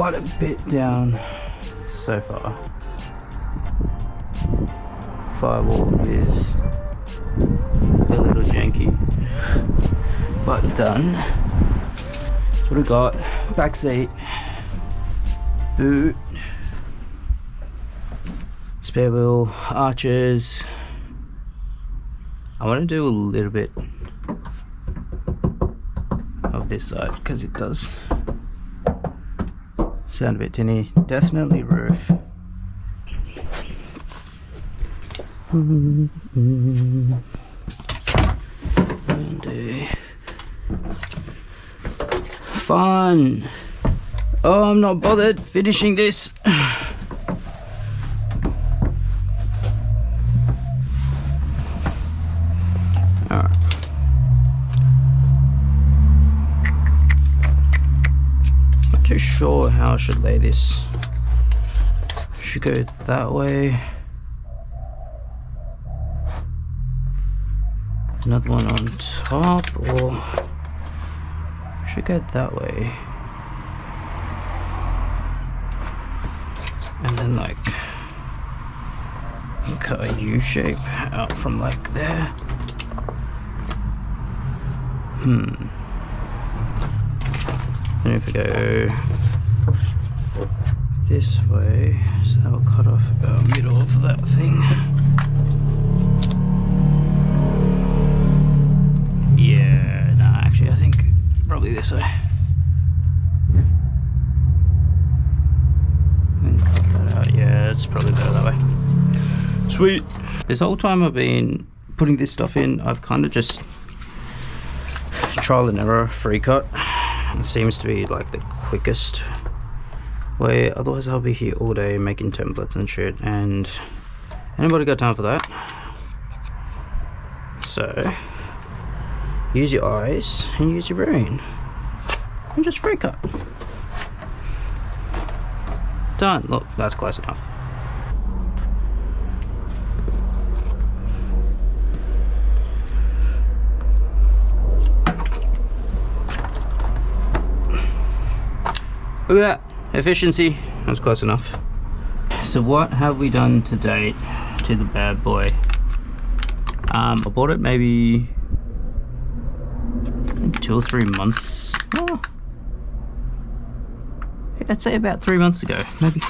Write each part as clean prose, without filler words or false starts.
quite a bit down so far. Firewall is a little janky, but done. That's what we got. Back seat, boot, spare wheel, arches. I want to do a little bit of this side because it does sound a bit tinny. Definitely roof. And fun. Oh, I'm not bothered finishing this. Alright. Not too sure how I should lay this. Should go that way. Another one on top, or should go that way. And then like cut a U shape out from like there. And if we go this way, so that will cut off about middle of that thing. Yeah, nah, actually I think probably this way. And cut that out. Yeah, it's probably better that way. Sweet. This whole time I've been putting this stuff in, I've kind of just trial and error free cut. It seems to be like the quickest way, otherwise I'll be here all day making templates and shit, and anybody got time for that? So use your eyes and use your brain and just free cut. Done. Look, that's close enough. Look at that efficiency. That's close enough. So what have we done to date to the bad boy? I bought it maybe 2 or 3 months. Oh, I'd say about 3 months ago. Maybe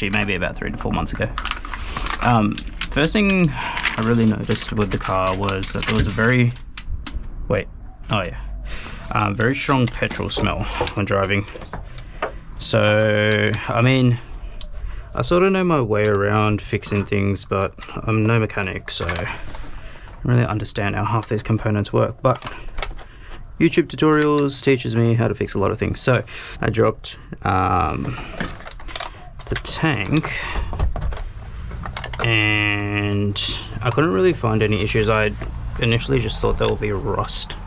maybe about 3 to 4 months ago. First thing I really noticed with the car was that there was a very very strong petrol smell when driving. So I mean, I sort of know my way around fixing things, but I'm no mechanic, so I don't really understand how half these components work. But YouTube tutorials teaches me how to fix a lot of things. So I dropped the tank, and I couldn't really find any issues. I initially just thought there would be rust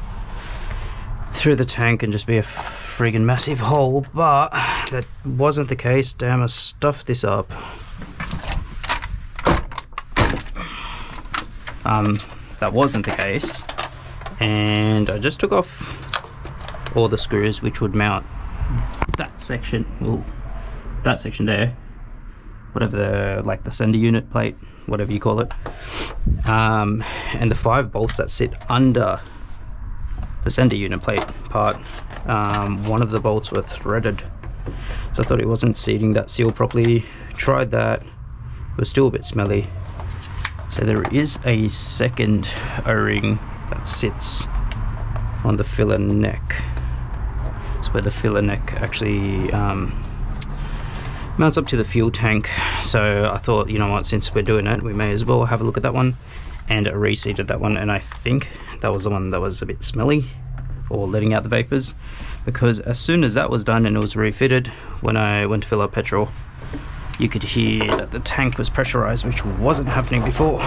through the tank and just be a friggin' massive hole, but that wasn't the case. Damn, I stuffed this up. That wasn't the case, and I just took off all the screws which would mount that section, that section there, whatever the sender unit plate, whatever you call it, and the 5 bolts that sit under the sender unit plate part. One of the bolts were threaded, so I thought it wasn't seating that seal properly. Tried that, it was still a bit smelly. So there is a second O-ring that sits on the filler neck. It's where the filler neck actually mounts up to the fuel tank. So I thought, you know what, since we're doing it, we may as well have a look at that one, and I reseated that one, and I think that was the one that was a bit smelly or letting out the vapors, because as soon as that was done and it was refitted, when I went to fill up petrol, you could hear that the tank was pressurized, which wasn't happening before.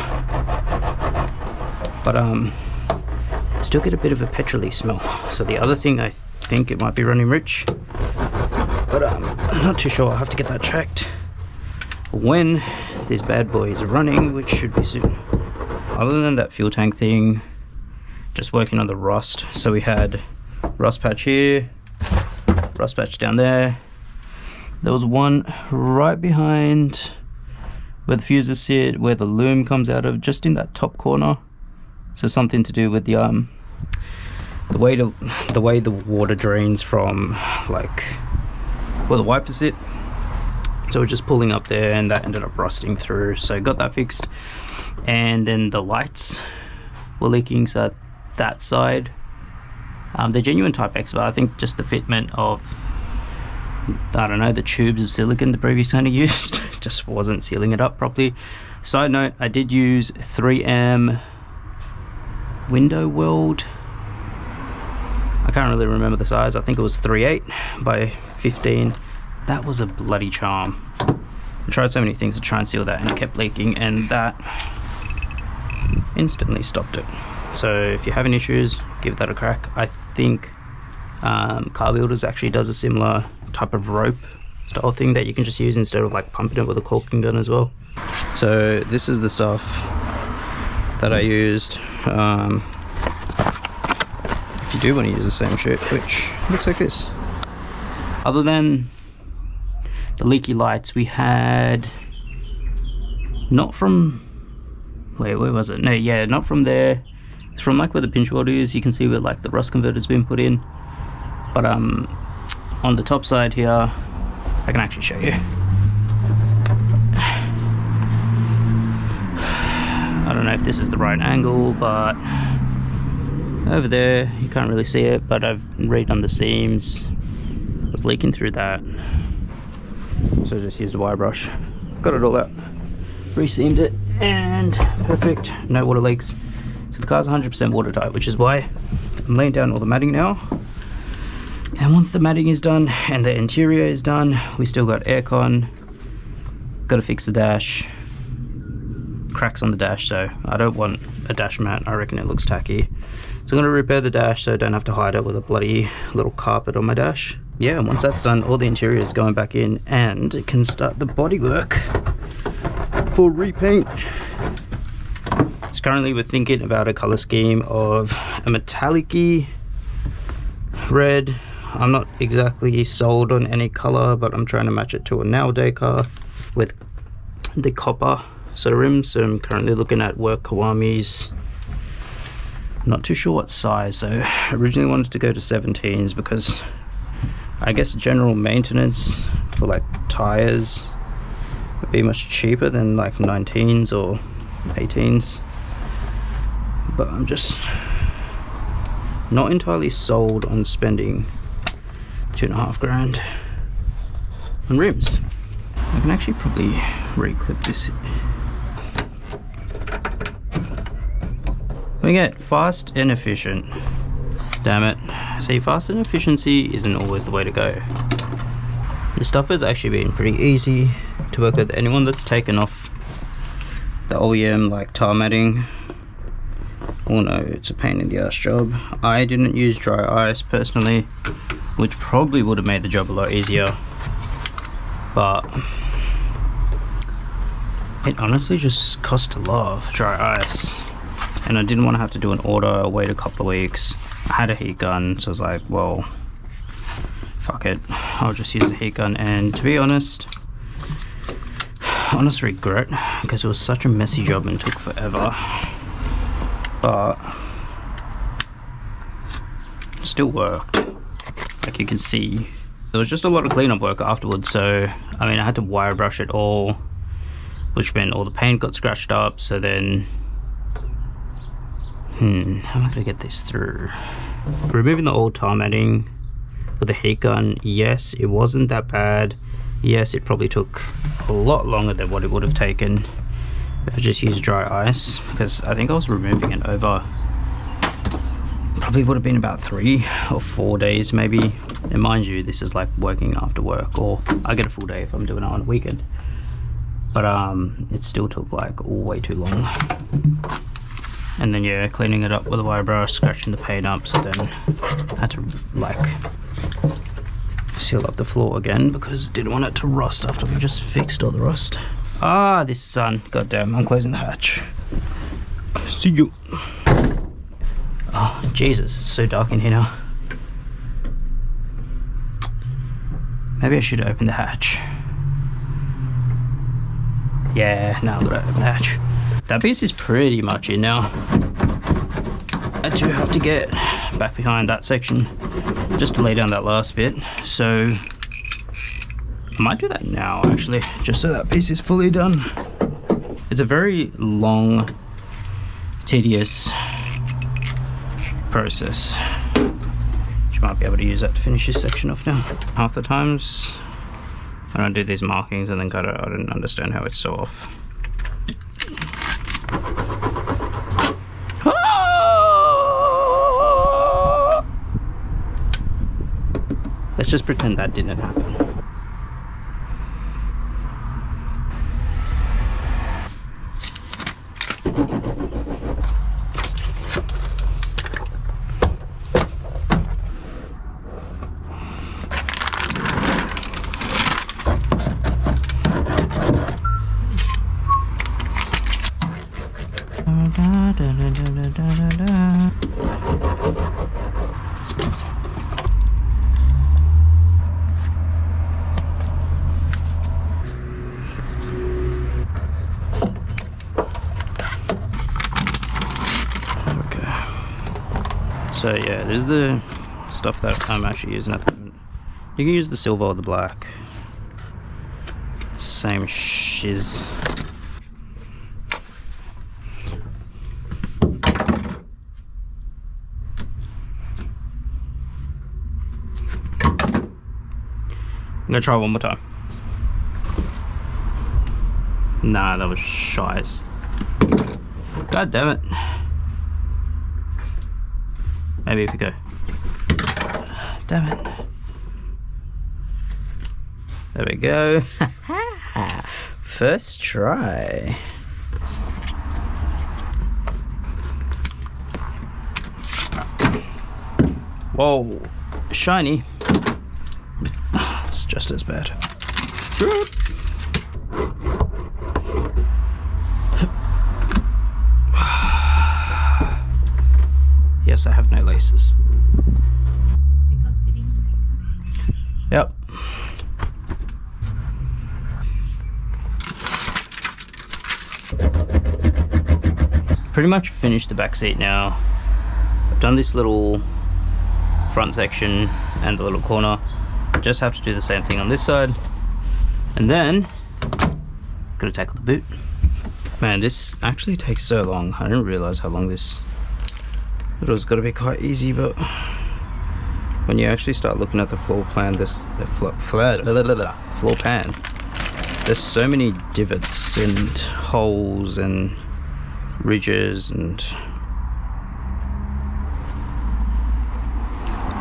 But still get a bit of a petrol-y smell. So the other thing, I think it might be running rich, but I'm not too sure. I'll have to get that checked when this bad boy is running, which should be soon. Other than that fuel tank thing, just working on the rust. So we had rust patch here, rust patch down there, There was one right behind where the fuses sit, where the loom comes out of, just in that top corner. So something to do with the way the water drains from like where the wipers sit. So we're just pulling up there, and that ended up rusting through. So got that fixed, and then the lights were leaking. So that side, they're genuine Type X, but I think just the fitment of, I don't know, the tubes of silicon the previous owner used just wasn't sealing it up properly. Side note, I did use 3M window weld. I can't really remember the size. I think it was 3/8 by 15. That was a bloody charm. I tried so many things to try and seal that, and it kept leaking, and that instantly stopped it. So if you're having issues, give that a crack. I think Car Builders actually does a similar type of rope style thing that you can just use instead of like pumping it with a caulking gun as well. So this is the stuff that I used. If you do want to use the same shit, which looks like this. Other than the leaky lights, we had, not from, where was it? No, yeah, not from there. It's from like where the pinch welder is. You can see where like the rust converter's been put in. But on the top side here, I can actually show you. I don't know if this is the right angle, but over there you can't really see it, but I've redone the seams. It was leaking through that, so I just used a wire brush, got it all out, re-seamed it, and perfect, no water leaks. So the car's 100% watertight, which is why I'm laying down all the matting now. And once the matting is done and the interior is done, we still got aircon, got to fix the dash, cracks on the dash, so I don't want a dash mat. I reckon it looks tacky. So I'm going to repair the dash so I don't have to hide it with a bloody little carpet on my dash. Yeah, and once that's done, all the interior is going back in, and it can start the bodywork for repaint. So currently we're thinking about a color scheme of a metallic-y red. I'm not exactly sold on any color, but I'm trying to match it to a nowadays car with the copper sort of rims. So I'm currently looking at work Kawami's. Not too sure what size, so I originally wanted to go to 17s because I guess general maintenance for like tires would be much cheaper than like 19s or 18s. But I'm just not entirely sold on spending $2.5 grand on rims. I can actually probably re-clip this. We get fast and efficient. Damn it. See, fast and efficiency isn't always the way to go. The stuff has actually been pretty easy to work with. Anyone that's taken off the OEM like tar matting will know it's a pain in the ass job. I didn't use dry ice personally, which probably would have made the job a lot easier, but it honestly just cost a lot of dry ice, and I didn't want to have to do an order, wait a couple of weeks. I had a heat gun, so I was like, well, fuck it, I'll just use the heat gun. And to be honest, honest regret, because it was such a messy job and took forever, but it still worked. Like you can see, there was just a lot of cleanup work afterwards. So I mean, I had to wire brush it all, which meant all the paint got scratched up. So then how am I gonna get this through? Removing the old tar matting with a heat gun, yes, it wasn't that bad. Yes, it probably took a lot longer than what it would have taken if I just used dry ice, because I think I was removing it over, probably would have been about 3 or 4 days maybe. And mind you, this is like working after work, or I get a full day if I'm doing it on a weekend, but it still took like way too long. And then yeah, cleaning it up with a wire brush, scratching the paint up, so then I had to like seal up the floor again because didn't want it to rust after we just fixed all the rust. Ah, this sun, goddamn, I'm closing the hatch. See you. Oh Jesus, it's so dark in here now. Maybe I should open the hatch. Yeah, now I'm gonna open the hatch. That piece is pretty much in now. I do have to get back behind that section just to lay down that last bit. So I might do that now actually, just so that piece is fully done. It's a very long, tedious process. You might be able to use that to finish this section off now. Half the times when I do these markings and then cut it, I don't understand how it's so off. Let's just pretend that didn't happen. So yeah, this is the stuff that I'm actually using at the moment. You can use the silver or the black. Same shiz. I'm gonna try one more time. Nah, that was shiz. God damn it. Maybe if you go. Damn it. There we go. First try. Whoa, shiny. It's just as bad. Yes, I have no laces. Yep. Pretty much finished the back seat now. I've done this little front section and the little corner. Just have to do the same thing on this side. And then, gotta tackle the boot. Man, this actually takes so long. I didn't realize how long this... It was gonna be quite easy, but when you actually start looking at the floor plan, floor pan, there's so many divots and holes and ridges and...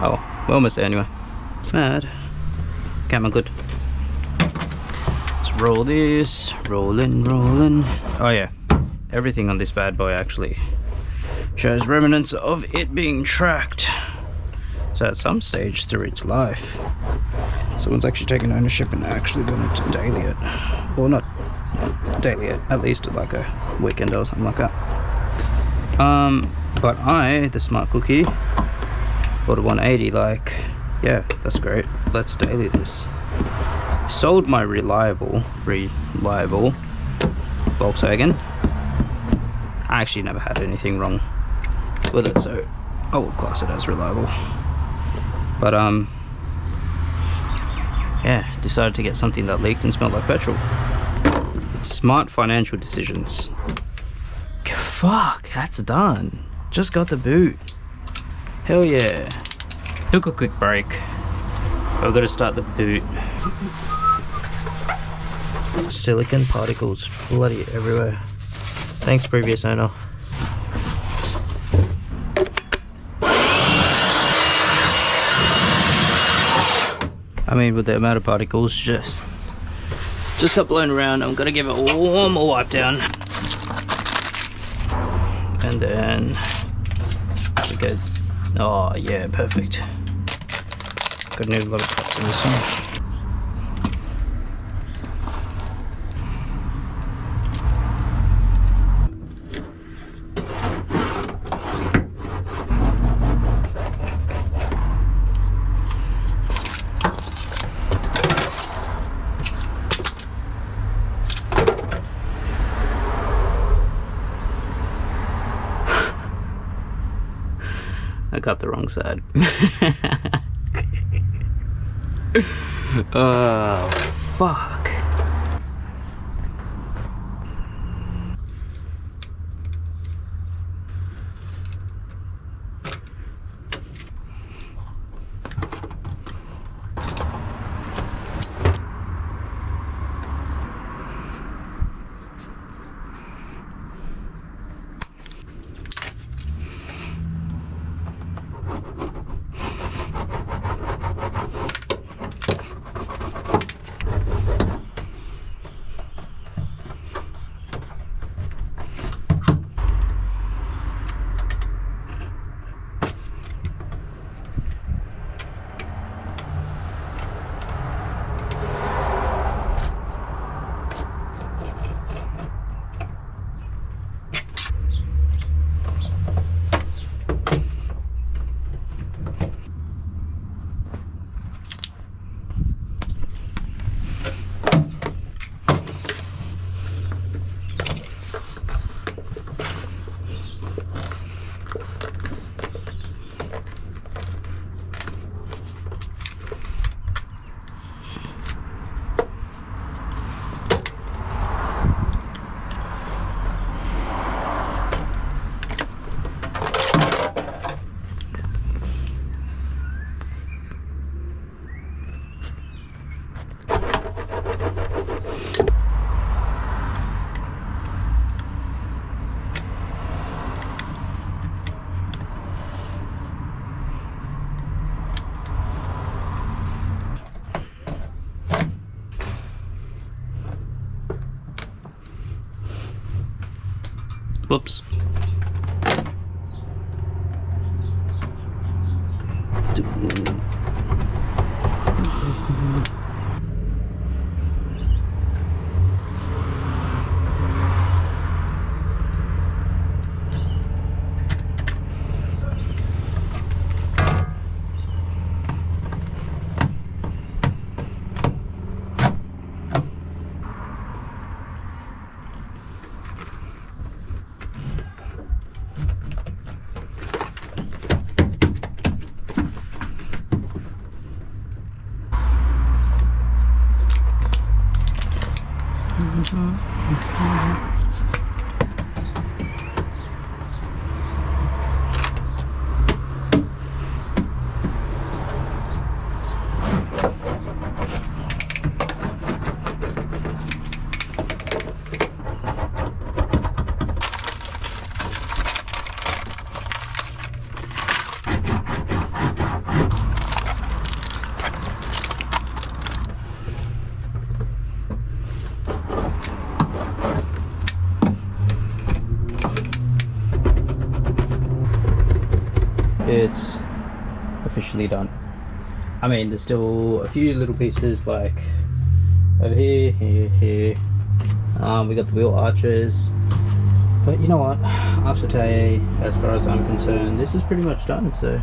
Oh, we're almost there anyway. Mad. Camera good. Let's roll this. Rolling, rolling. Oh yeah, everything on this bad boy actually shows remnants of it being tracked. So at some stage through its life, someone's actually taken ownership and actually wanted to daily it. Or not daily it, at least like a weekend or something like that. But I, the smart cookie, bought a 180 like, yeah, that's great, let's daily this. Sold my reliable Volkswagen. I actually never had anything wrong with it, so I will class it as reliable. But yeah, decided to get something that leaked and smelled like petrol. Smart financial decisions. Fuck, that's done. Just got the boot. Hell yeah. Took a quick break. I've got to start the boot. Silicon particles bloody everywhere. Thanks, previous owner. I mean, with the amount of particles just got blown around, I'm gonna give it one more wipe down. And then we go. Oh yeah, perfect. Gonna need a lot of cuts in this one. I got the wrong side. Oh, fuck. Whoops. It's officially done. I mean, there's still a few little pieces like over here, here. We got the wheel arches, but you know what? After today, as far as I'm concerned, this is pretty much done. So,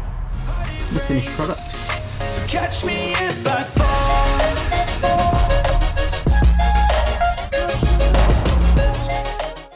the finished product. So catch me if I fall.